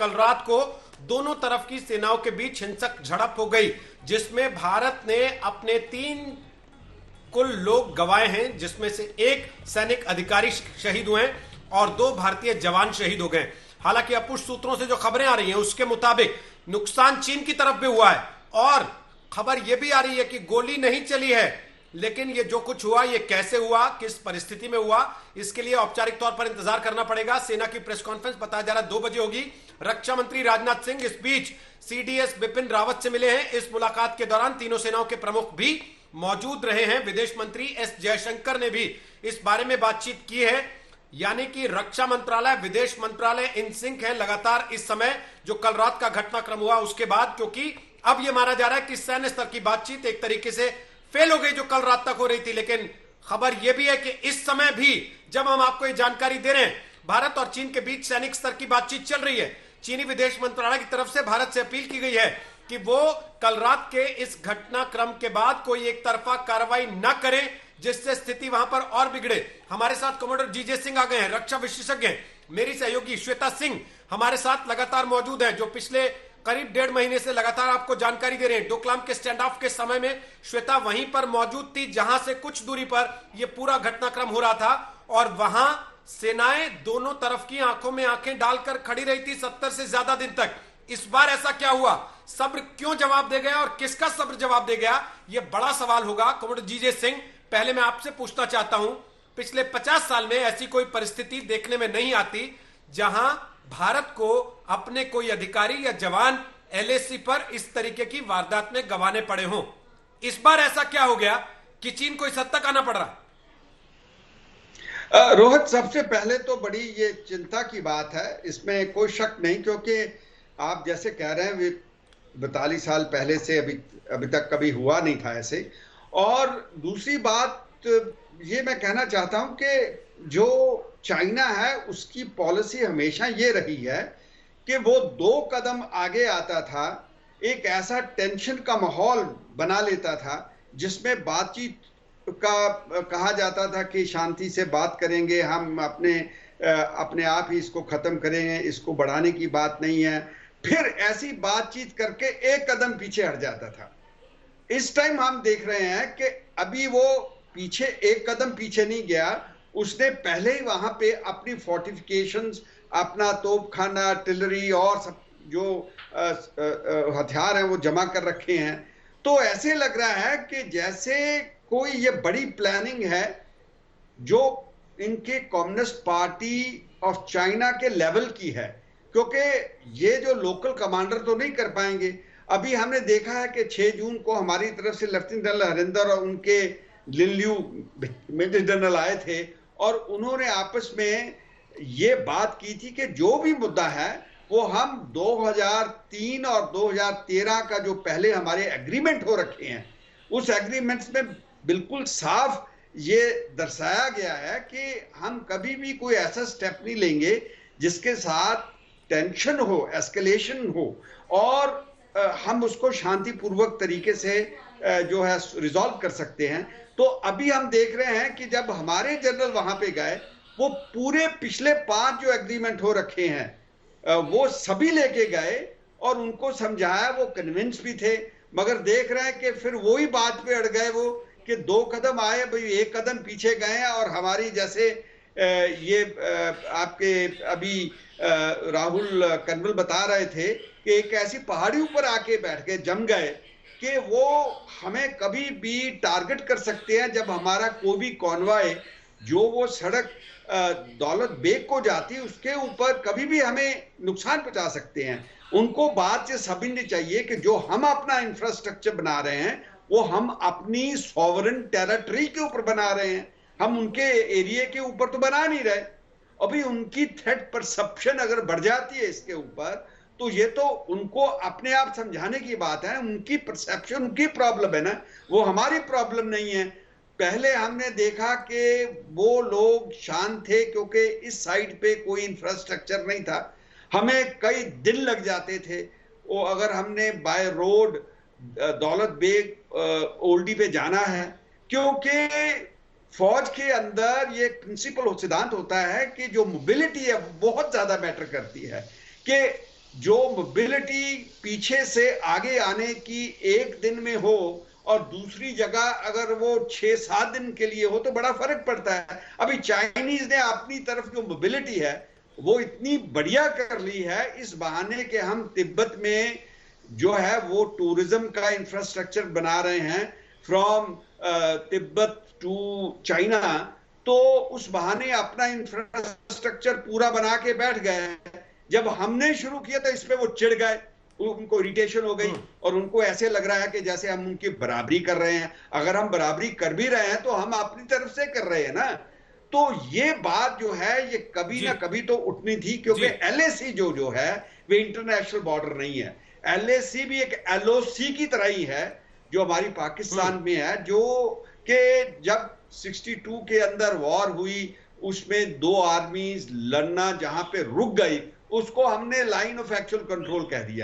कल रात को दोनों तरफ की सेनाओं के बीच हिंसक झड़प हो गई, जिसमें भारत ने अपने 3 कुल लोग गंवाए हैं, जिसमें से एक सैनिक अधिकारी शहीद हुए हैं और 2 भारतीय जवान शहीद हो गए। हालांकि अपुष्ट सूत्रों से जो खबरें आ रही हैं उसके मुताबिक नुकसान चीन की तरफ भी हुआ है और खबर यह भी आ रही है कि गोली नहीं चली है, लेकिन ये जो कुछ हुआ ये कैसे हुआ, किस परिस्थिति में हुआ, इसके लिए औपचारिक तौर पर इंतजार करना पड़ेगा। सेना की प्रेस कॉन्फ्रेंस बताया जा रहा है 2 बजे होगी। रक्षा मंत्री राजनाथ सिंह इस बीच सीडीएस बिपिन रावत से मिले हैं। इस मुलाकात के दौरान तीनों सेनाओं के प्रमुख भी मौजूद रहे हैं। विदेश मंत्री एस जयशंकर ने भी इस बारे में बातचीत की है, यानी कि रक्षा मंत्रालय विदेश मंत्रालय इन सिंक है लगातार इस समय जो कल रात का घटनाक्रम हुआ उसके बाद, क्योंकि अब यह माना जा रहा है कि सैन्य स्तर की बातचीत एक तरीके से फेल हो गई जो कल रात तक हो रही थी। लेकिन खबर यह भी है कि इस समय भी जब हम आपको ये जानकारी दे रहे हैं, भारत और चीन के बीच सैनिक स्तर की बातचीत चल रही है। चीनी विदेश मंत्रालय की तरफ से भारत से अपील की गई है कि वो कल रात के इस घटनाक्रम के बाद कोई एक तरफा कार्रवाई न करे, जिससे स्थिति वहां पर और बिगड़े। हमारे साथ कमांडर जीजे सिंह आ गए हैं, रक्षा विशेषज्ञ। मेरी सहयोगी श्वेता सिंह हमारे साथ लगातार मौजूद है, जो पिछले करीब 1.5 महीने से लगातार आपको जानकारी दे रहे हैं। डोकलाम के स्टैंड ऑफ के समय में श्वेता वहीं पर मौजूद थी जहां से कुछ दूरी पर यह पूरा घटनाक्रम हो रहा था और वहां सेनाएं दोनों तरफ की आंखों में आंखें डालकर खड़ी रही थी 70 से ज्यादा दिन तक। इस बार ऐसा क्या हुआ? सब्र क्यों जवाब दे गया और किसका सब्र जवाब दे गया, यह बड़ा सवाल होगा। कमांडर जीजे सिंह, पहले मैं आपसे पूछना चाहता हूं, पिछले 50 साल में ऐसी कोई परिस्थिति देखने में नहीं आती जहां भारत को अपने कोई अधिकारी या जवान एलएसी पर इस तरीके की वारदात में गंवाने पड़े हों। इस बार ऐसा क्या हो गया कि चीन को इस हद तक आना पड़ रहा? रोहित, सबसे पहले तो बड़ी ये चिंता की बात है, इसमें कोई शक नहीं, क्योंकि आप जैसे कह रहे हैं 42 साल पहले से अभी तक कभी हुआ नहीं था ऐसे। और दूसरी बात ये मैं कहना चाहता हूं कि जो चाइना है उसकी पॉलिसी हमेशा ये रही है कि वो 2 कदम आगे आता था, एक ऐसा टेंशन का माहौल बना लेता था जिसमें बातचीत का कहा जाता था कि शांति से बात करेंगे, हम अपने आप ही इसको खत्म करेंगे, इसको बढ़ाने की बात नहीं है। फिर ऐसी बातचीत करके 1 कदम पीछे हट जाता था। इस टाइम हम देख रहे हैं कि अभी वो पीछे 1 कदम पीछे नहीं गया, उसने पहले ही वहां पे अपनी फोर्टिफिकेशंस, अपना तोपखाना, आर्टिलरी और सब जो हथियार हैं वो जमा कर रखे हैं। तो ऐसे लग रहा है कि जैसे कोई ये बड़ी प्लानिंग है जो इनके कम्युनिस्ट पार्टी ऑफ चाइना के लेवल की है, क्योंकि ये जो लोकल कमांडर तो नहीं कर पाएंगे। अभी हमने देखा है कि 6 जून को हमारी तरफ से लेफ्टिनेंट जनरल हरिंदर और उनके लिनल्यू मेजर जनरल आए थे और उन्होंने आपस में ये बात की थी कि जो भी मुद्दा है वो हम 2003 और 2013 का जो पहले हमारे एग्रीमेंट हो रखे हैं, उस एग्रीमेंट्स में बिल्कुल साफ ये दर्शाया गया है कि हम कभी भी कोई ऐसा स्टेप नहीं लेंगे जिसके साथ टेंशन हो, एस्केलेशन हो, और हम उसको शांतिपूर्वक तरीके से जो है रिजॉल्व कर सकते हैं। तो अभी हम देख रहे हैं कि जब हमारे जनरल वहां पे गए, वो पूरे पिछले 5 जो एग्रीमेंट हो रखे हैं वो सभी लेके गए और उनको समझाया, वो कन्विंस भी थे, मगर देख रहे हैं कि फिर वही बात पे अड़ गए वो कि 2 कदम आए, भाई 1 कदम पीछे गए हैं। और हमारी जैसे ये आपके अभी राहुल कनवल बता रहे थे कि एक ऐसी पहाड़ी ऊपर आके बैठ गए, जम गए कि वो हमें कभी भी टारगेट कर सकते हैं। जब हमारा कोई भी कॉन्वॉय जो वो सड़क दौलत बेग को जाती है उसके ऊपर कभी भी हमें नुकसान पहुंचा सकते हैं। उनको बात से समझनी चाहिए कि जो हम अपना इंफ्रास्ट्रक्चर बना रहे हैं वो हम अपनी सॉवरेन टेरिटरी के ऊपर बना रहे हैं, हम उनके एरिया के ऊपर तो बना नहीं रहे। अभी उनकी थ्रेट परसेप्शन अगर बढ़ जाती है इसके ऊपर, तो ये तो उनको अपने आप समझाने की बात है। उनकी परसेप्शन उनकी प्रॉब्लम है ना, वो हमारी प्रॉब्लम नहीं है। पहले हमने देखा कि वो लोग शांत थे क्योंकि इस साइड पे कोई इंफ्रास्ट्रक्चर नहीं था, हमें कई दिन लग जाते थे। वो अगर हमने बाय रोड दौलत बेग ओल्डी पे जाना है, क्योंकि फौज के अंदर ये प्रिंसिपल सिद्धांत होता है कि जो मोबिलिटी है बहुत ज्यादा मैटर करती है, कि जो मोबिलिटी पीछे से आगे आने की एक दिन में हो और दूसरी जगह अगर वो 6-7 दिन के लिए हो तो बड़ा फर्क पड़ता है। अभी चाइनीज ने अपनी तरफ जो मोबिलिटी है वो इतनी बढ़िया कर ली है इस बहाने के हम तिब्बत में जो है वो टूरिज्म का इंफ्रास्ट्रक्चर बना रहे हैं फ्रॉम तिब्बत टू चाइना। तो उस बहाने अपना इंफ्रास्ट्रक्चर पूरा बना के बैठ गए। जब हमने शुरू किया तो इस पे वो चिढ़ गए, उनको इरिटेशन हो गई और उनको ऐसे लग रहा है कि जैसे हम उनकी बराबरी कर रहे हैं। अगर हम बराबरी कर भी रहे हैं तो हम अपनी तरफ से कर रहे हैं ना। तो ये बात जो है ये कभी जी ना कभी तो उठनी थी, क्योंकि जी एलएसी जो है वे इंटरनेशनल बॉर्डर नहीं है। एलएसी भी एक एलओसी की तरह ही है जो हमारी पाकिस्तान में है, जो कि जब 62 के अंदर वॉर हुई उसमें दो आर्मीज लड़ना जहां पे रुक गई उसको हमने लाइन ऑफ एक्चुअल कंट्रोल कह दिया।